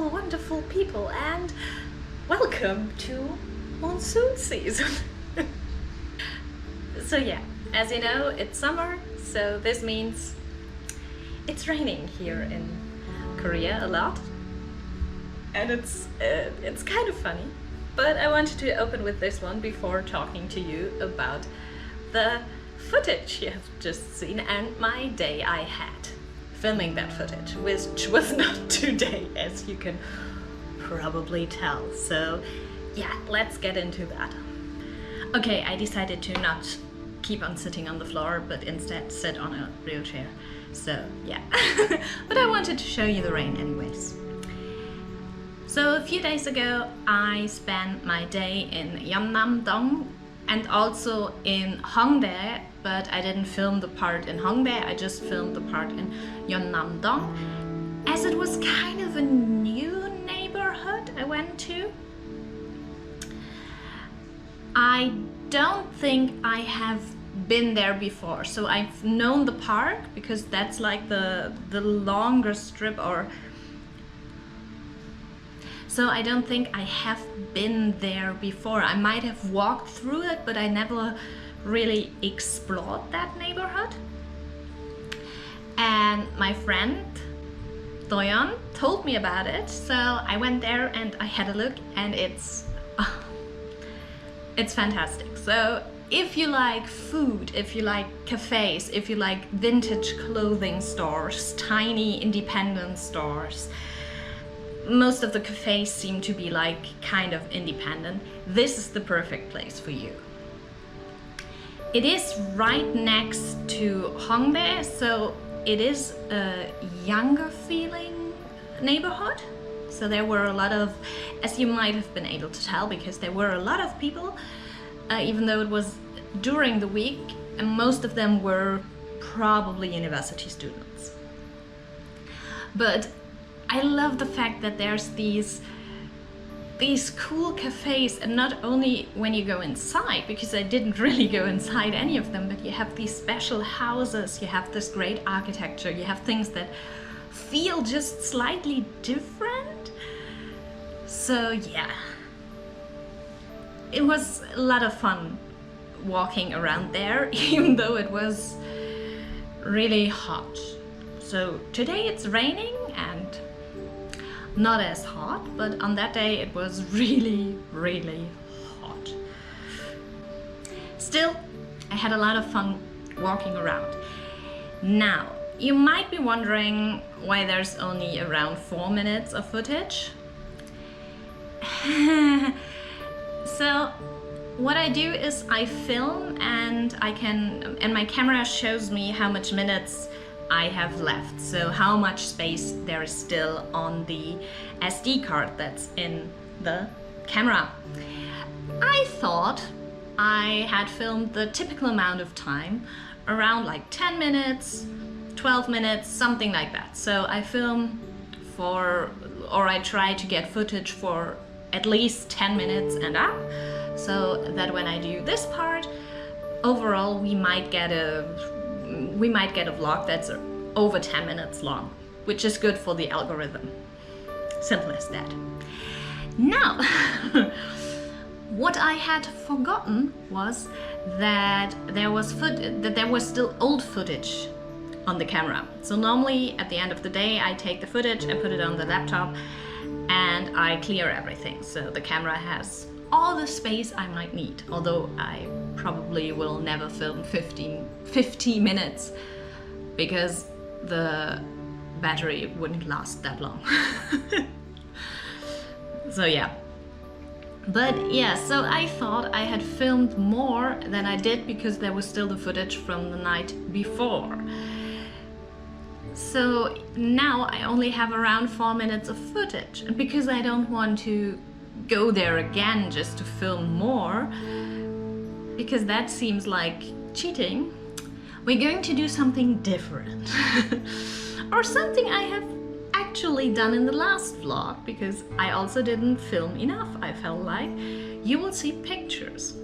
wonderful, wonderful people, and welcome to monsoon season. So yeah, as you know, it's summer, so this means it's raining here in Korea a lot, and it's kind of funny. But I wanted to open with this one before talking to you about the footage you have just seen and my day I had filming that footage, which was not today, as you can probably tell. So yeah, let's get into that. Okay, I decided to not keep on sitting on the floor, but instead sit on a real chair. So yeah, but I wanted to show you the rain anyways. So a few days ago, I spent my day in Yeonnam-Dong and also in Hongdae, but I didn't film the part in Hongdae, I just filmed the part in Yeonnam-Dong, as it was kind of a new neighborhood I went to. I don't think I have been there before, so I've known the park because that's like the longer strip, or so I don't think I have been there before. I might have walked through it, but I never really explored that neighborhood. And my friend Doyeon told me about it, so I went there and I had a look, and it's fantastic. So if you like food, if you like cafes, if you like vintage clothing stores, tiny independent stores, most of the cafes seem to be like kind of independent, this is the perfect place for you. It is right next to Hongdae, so it is a younger feeling neighborhood. So there were a lot of, as you might have been able to tell, because there were a lot of people, even though it was during the week, and most of them were probably university students. But I love the fact that there's these cool cafes, and not only when you go inside, because I didn't really go inside any of them, but you have these special houses, you have this great architecture, you have things that feel just slightly different. So yeah, it was a lot of fun walking around there, even though it was really hot. So today it's raining and not as hot, but on that day it was really, really hot. Still, I had a lot of fun walking around. Now, you might be wondering why there's only around 4 minutes of footage. So what I do is I film, and my camera shows me how much minutes I have left, so how much space there is still on the SD card that's in the camera. I thought I had filmed the typical amount of time, around like 10 minutes, 12 minutes, something like that. So I film I try to get footage for at least 10 minutes and up, so that when I do this part, overall we might get a vlog that's over 10 minutes long, which is good for the algorithm. Simple as that. Now, what I had forgotten was that there was still old footage on the camera. So normally at the end of the day I take the footage, I put it on the laptop, and I clear everything, so the camera has all the space I might need, although I probably will never film 50 minutes because the battery wouldn't last that long. So yeah. But yeah, so I thought I had filmed more than I did because there was still the footage from the night before. So now I only have around 4 minutes of footage, and because I don't want to go there again just to film more, because that seems like cheating, we're going to do something different. Or something I have actually done in the last vlog, because I also didn't film enough, I felt like. You will see pictures.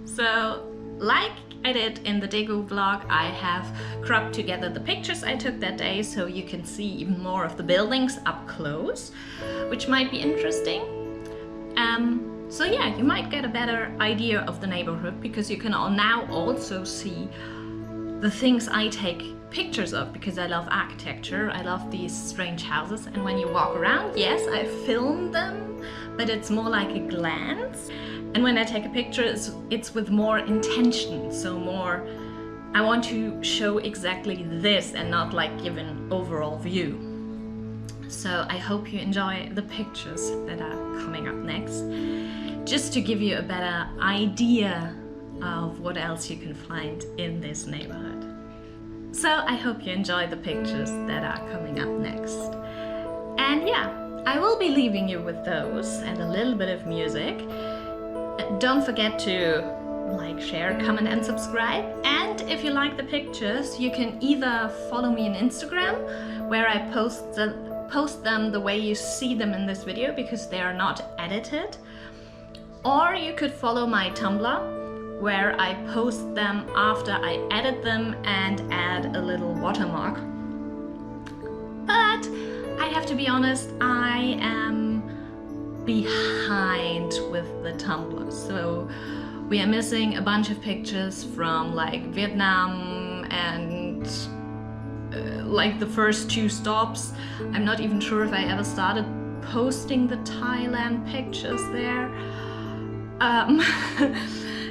So like I did in the Daegu vlog, I have cropped together the pictures I took that day so you can see even more of the buildings up close, which might be interesting. So yeah, you might get a better idea of the neighborhood because you can now also see the things I take pictures of, because I love architecture, I love these strange houses, and when you walk around, yes, I film them, but it's more like a glance. And when I take a picture, it's with more intention, so more, I want to show exactly this and not like give an overall view. So I hope you enjoy the pictures that are coming up next, just to give you a better idea of what else you can find in this neighborhood. So I hope you enjoy the pictures that are coming up next. And yeah, I will be leaving you with those and a little bit of music. Don't forget to like, share, comment and subscribe. And if you like the pictures, you can either follow me on Instagram, where I post them the way you see them in this video because they are not edited. Or you could follow my Tumblr, where I post them after I edit them and add a little watermark. But I have to be honest, I am behind with the Tumblr. So we are missing a bunch of pictures from like Vietnam and like the first 2 stops. I'm not even sure if I ever started posting the Thailand pictures there.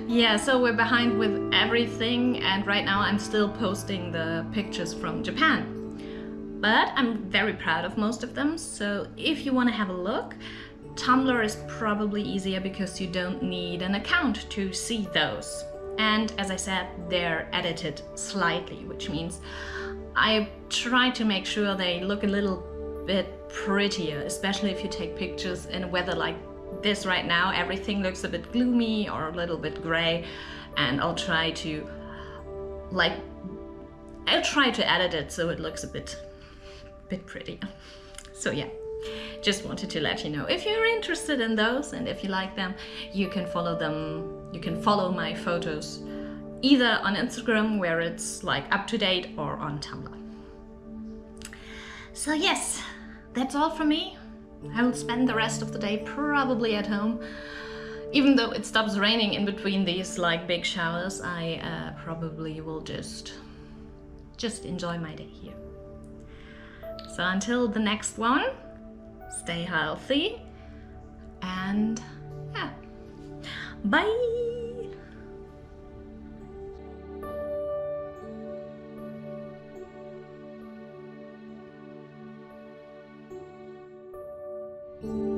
Yeah, so we're behind with everything, and right now I'm still posting the pictures from Japan. But I'm very proud of most of them, so if you want to have a look, Tumblr is probably easier because you don't need an account to see those. And as I said, they're edited slightly, which means I try to make sure they look a little bit prettier, especially if you take pictures in weather like this right now. Everything looks a bit gloomy or a little bit gray, and I'll try to edit it so it looks a bit prettier. So yeah, just wanted to let you know. If you're interested in those and if you like them, you can follow them. You can follow my photos either on Instagram, where it's like up to date, or on Tumblr. So yes, that's all from me. I will spend the rest of the day probably at home. Even though it stops raining in between these like big showers, I probably will just enjoy my day here. So until the next one, stay healthy and yeah, bye! Thank you.